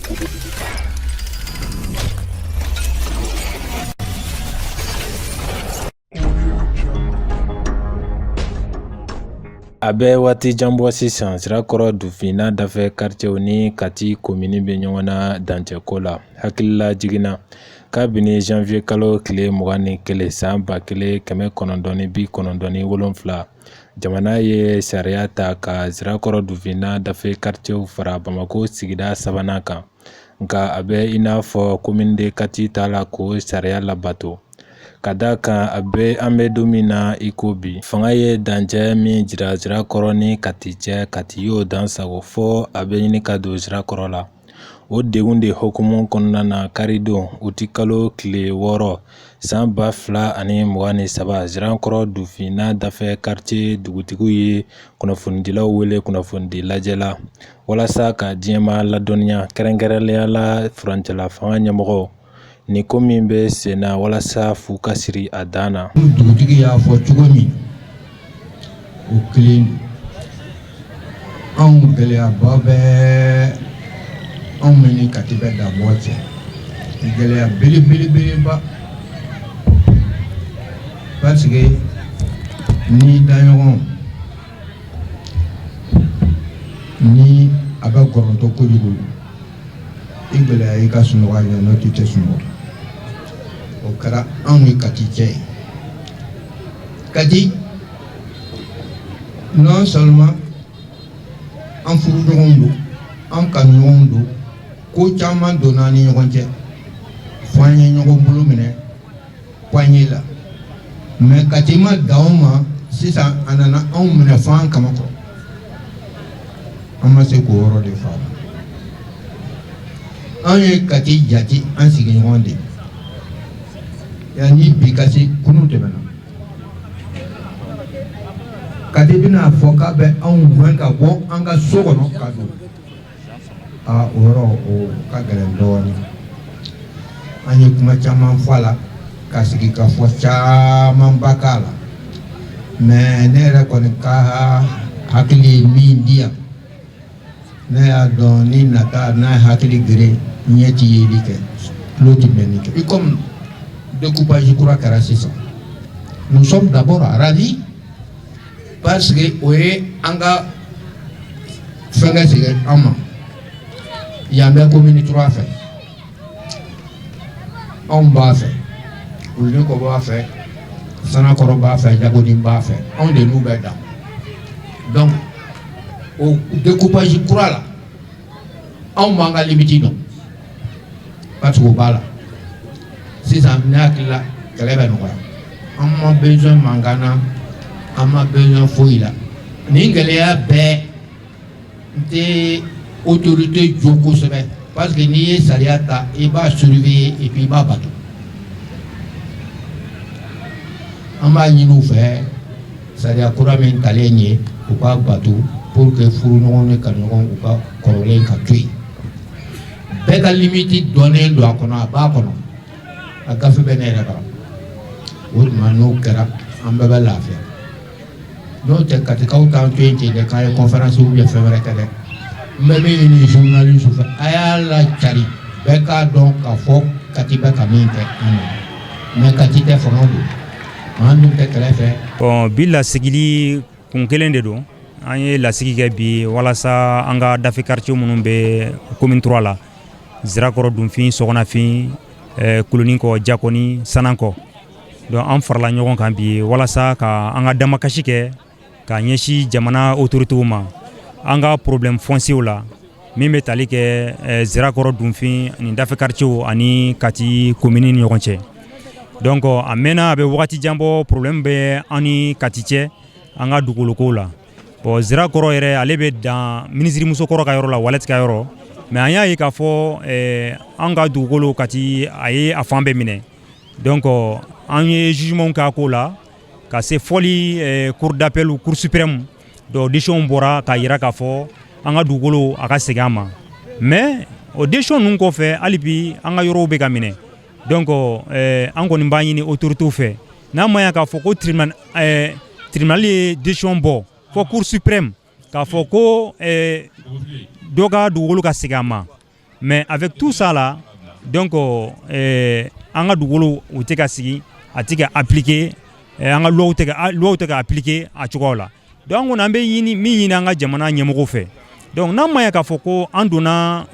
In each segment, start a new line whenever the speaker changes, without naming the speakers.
A bɛ waati jan bɔ sisan Sirakɔrɔ Dufin dafɛ quartier ni Kati commune bɛ ɲɔgɔn na dancɛko la. Hakilila jiginna kabini janvier kalo tile 21 san 1997 jamana ye sariya ta ka Sirakɔrɔ Dufin dafɛ quartier fara Bamako sigida 3nan kan. Nka a bɛ i n'a fɔ commune de Kati t'a la k'o sariya labato. Ka d'a kan an bɛ don min na i ko bi, fanga ye dancɛ min jira Sirakɔrɔ ni Kati cɛ, Kati y'o dansago fɔ a bɛ ɲini ka don Sirakɔrɔ la. O degun de hukumu kɔnɔna na karidon uti kalo tile 6 san 2023 Sirakɔrɔ Dufin dafɛ quartier dugutigiw ye kunnafonidilaw wele kunnafonidi lajɛla walasa ka diɲɛma ladɔnniya, kɛrɛnkɛrɛnnenya la furancɛla fanga ɲɛmɔgɔw ni ko min bɛ sen na walasa fu ka siri a dan na.
Dugutigi y'a fɔ cogo min o kelen anw gɛlɛyaba bɛ anw ni Kati bɛ dabɔ cɛ, gɛlɛya belebeleba parce que ni daɲɔgɔn ni a bɛ kɔrɔtɔ kojugu i gɛlɛya i ka sunɔgɔ ɲɛ n'o tɛ sunɔgɔ. O kɛra anw ni Kati cɛ ye. Kati non seulement an furuɲɔgɔnw don, an kanuɲɔgɔnw don, ko caman donna ni ɲɔgɔn cɛ fo an ye ɲɔgɔn bolo minɛ poignée la, mais Kati ma dan o ma sisan a nana anw minɛ fo an kamakɔrɔ. An ma se k'o yɔrɔ de faamu. An ye Kati jate an sigiɲɔgɔn de yani bi ka se kunu tɛmɛna. Kati bɛna fɔ k'a bɛ anw gɛn ka bɔ an ka so kɔnɔ ka don. O yɔrɔ o ka gɛlɛn dɔɔnin. An ye kuma caman fɔ a la ka sigi ka fɔ camanba k'a la, mais ne yɛrɛ kɔni ka hakili ye min di yan, ne y'a dɔn ni nata n'a ye hakili gere ɲɛ ti yeli kɛ, tulo ti mɛnni kɛ. I comme découpage kura kɛra sisan. Nous sommes d'abord ravis parce que o ye an ka fɛnkɛ sigi an ma yan bɛ commune 3 fɛ, anw b'a fɛ, Wuluninko b'a fɛ, Sanakɔrɔ b'a fɛ, Jagoni b'a fɛ, anw de n'u bɛ dan. Donc o découpage kura la anw b'an ka limite dɔn parce que o b'a la. Sisan ne hakili la kɛlɛ bɛ nɔgɔya, an ma besoin mankan na, an ma besoin foyi la. Nin gɛlɛya bɛɛ n tɛ autorité jo kosɛbɛ parce que n'i ye sariya ta i b'a surveiller et puis i b'a bato. An b'a ɲini u fɛ sariya kura min talen ye u k'a bato pour que furuɲɔgɔn ni kanuɲɔgɔn u ka kɔrɔlen ka to yen. Bɛɛ ka limite dɔnnen don a kɔnɔ, a b'a kɔnɔ. A gafe bɛ ne yɛrɛ bara. O tuma n'o kɛra an bɛɛ bɛ lafiya. N'o tɛ Katikaw t'an to yen ten dɛ k'an ye conférence ou bien fɛn wɛrɛ kɛ dɛ. N bɛ min ɲini journaliste fɛ a y'a lacari bɛɛ k'a dɔn k'a fɔ Kati bɛ ka min kɛ an na, mais Kati tɛ fanga don, an dun tɛ kɛlɛ fɛ.
Bon bi lasigili kun kelen de don. An ye lasigi kɛ bi walasa an ka dafe quartier minnu bɛ commune 3 la, Sirakɔrɔ Dufin, Sɔgɔnafin, Wuluninko, Jakoni, Sanakɔ. Donc an farala ɲɔgɔn kan bi walasa ka an ka damakasi kɛ ka ɲɛsin jamana autoritéw ma an ka problème foncier la min bɛ tali kɛ Sirakɔrɔ Dufin ni dafe quartier ani Kati commune ni ɲɔgɔn cɛ. Donc a mɛnna a bɛ wagati jan bɔ problème bɛ an ni Kati cɛ an ka dugukolokow la. Bon Sirakɔrɔ yɛrɛ ale bɛ dan ministre musokɔrɔ ka yɔrɔ la, Walɛti ka yɔrɔ, mais an y'a ye k'a fɔ an ka dugukolo Kati a ye a fan bɛɛ minɛ. Donc an ye jugement k'a ko la ka se fɔli cour d'appel ou cour suprême, donc décision bɔra k'a yira k'a fɔ an ka dugukolo a ka segin an ma, mais o décision ninnu kɔfɛ hali bi an ka yɔrɔw bɛ ka minɛ. Donc an kɔni b'a ɲini autoritéw fɛ n'a ma ɲɛ k'a fɔ ko tribunal ye décision bɔ fɔ cour suprême k'a fɔ ko dɔ ka dugukolo ka segin an ma, mais avec tout ça là donc an ka dugukolo u tɛ ka sigi a tɛ ka appliquer an ka loi tɛ ka appliquer a cogoyaw la donc an kɔni an bɛ min ɲini an ka jamana ɲɛmɔgɔw fɛ donc n'a ma ɲɛ k'a fɔ ko an donna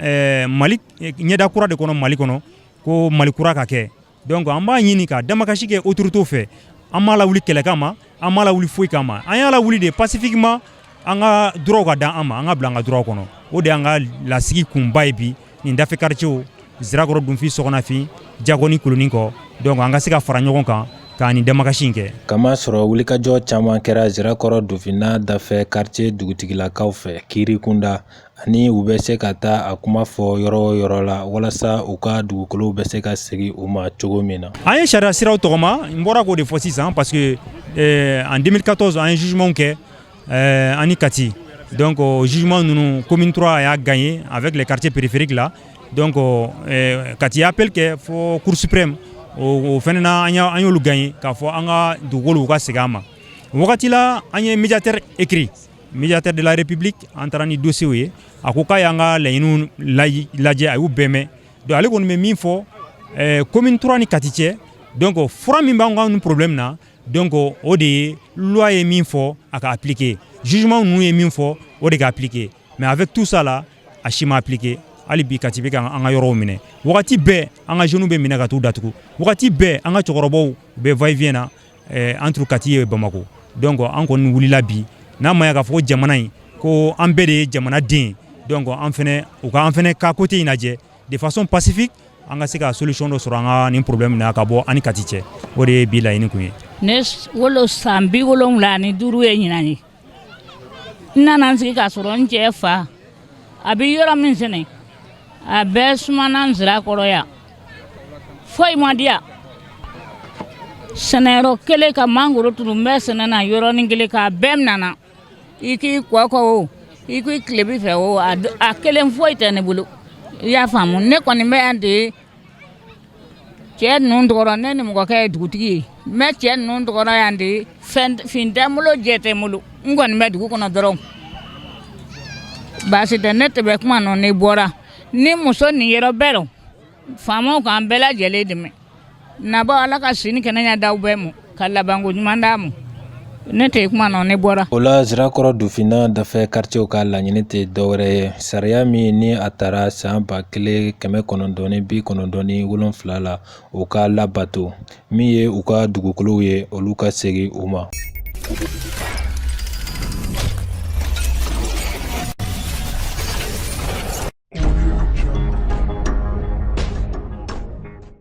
Mali ɲɛda kura de kɔnɔ Mali kɔnɔ ko Mali kura ka kɛ donc an b'a ɲini ka damakasi kɛ autorités fɛ an m'a lawuli kɛlɛkan ma an m'a lawuli foyi kan ma an y'a lawuli de pacifiquement an ka droit ka dan an ma an ka bila an ka droit kɔnɔ o de y'an ka lasigi kunba ye bi nin dafe quartier Zirakɔrɔ Dunfin Sɔgɔnafin Jakoni Kuloni kɔ donc an ka se ka fara ɲɔgɔn kan k'a nin damakasi kɛ
kamasɔrɔ wulikajɔ caman kɛra Zirakɔrɔ Dunfinna dafe quartier dugutigilakaw fɛ kiiri kunda ani u bɛ se ka taa a kuma fɔ yɔrɔ o yɔrɔ la walasa u ka dugukolow bɛ se ka segin u ma cogo min na
an ye sariya siraw tɔgɔma n bɔra k'o de fɔ sisan parce que en 2014 an ye jugement kɛ ani Kati donc jugement ninnu commune 3 y'a gagné avec les quartiers périphériques là donc Kati y'a appel kɛ fo Cour suprême o fɛnɛ na an y'olu gagné k'a fɔ an ka dugukolow ka segin an ma wagati la an ye médiateur écrit médiateur de la République an taara ni dossier ye a ko k'a y'an ka laɲiniw lajɛ a y'u bɛɛ mɛn donc ale kɔni bɛ min fɔ commune 3 ni Kati cɛ donc fura min b'an ka nin problème na donc o de ye loi ye min fɔ a ka appliquer jugement ninnu ye min fɔ o de ka appliquer mais avec tout ça là a si ma appliquer hali bi Kati bɛ ka an ka yɔrɔw minɛ wagati bɛɛ an ka jeunes bɛ minɛ ka t'u datugu wagati bɛɛ an ka cɛkɔrɔbaw bɛ va et vient na entre Kati et Bamako donc an kɔni wulila bi n'a ma ɲɛ k'a fɔ ko jamana in ko an bɛɛ de ye jamana den donc an fɛnɛ ka côté in lajɛ de façon pacifique an ka se ka solution dɔ sɔrɔ an ka nin problème na ka bɔ ani Kati cɛ o de ye bi laɲini kun ye.
Ne wolo san 75 ye ɲinan ye n nana n sigi k'a sɔrɔ n cɛ fa a bɛ yɔrɔ min sɛnɛ a bɛɛ sumana Nsirakɔrɔ yan foyi ma di yan sɛnɛyɔrɔ kelen ka mangoro turu n bɛ sɛnɛ na yɔrɔnin kelen k'a bɛɛ nana i k'i kɔkɔ o i k'i tilebi fɛ o a kelen foyi tɛ ne bolo i y'a faamu ne kɔni bɛ yan de cɛ ninnu tɔgɔra ne ni mɔgɔkɛ ye dugutigi ye n bɛ cɛ ninnu tɔgɔra yan de fin tɛ n bolo jɛ tɛ n bolo n kɔni bɛ dugu kɔnɔ dɔrɔn baasi tɛ ne tɛ bɛ kuma nɔ ne bɔra ni muso nin yɔrɔ bɛɛ dɔn faamaw k'an bɛɛ lajɛlen dɛmɛ nabɔ ala ka sini kɛnɛya d'aw bɛɛ ma ka labanko ɲuman d'a ma ne tɛ kuma nɔ ne bɔra
o la Zirakɔrɔ Dunfinna dafe quartier ka laɲini tɛ dɔwɛrɛ ye sariya min ni a taara san 1997 la u ka labato min ye u ka dugukolow ye olu ka segin u ma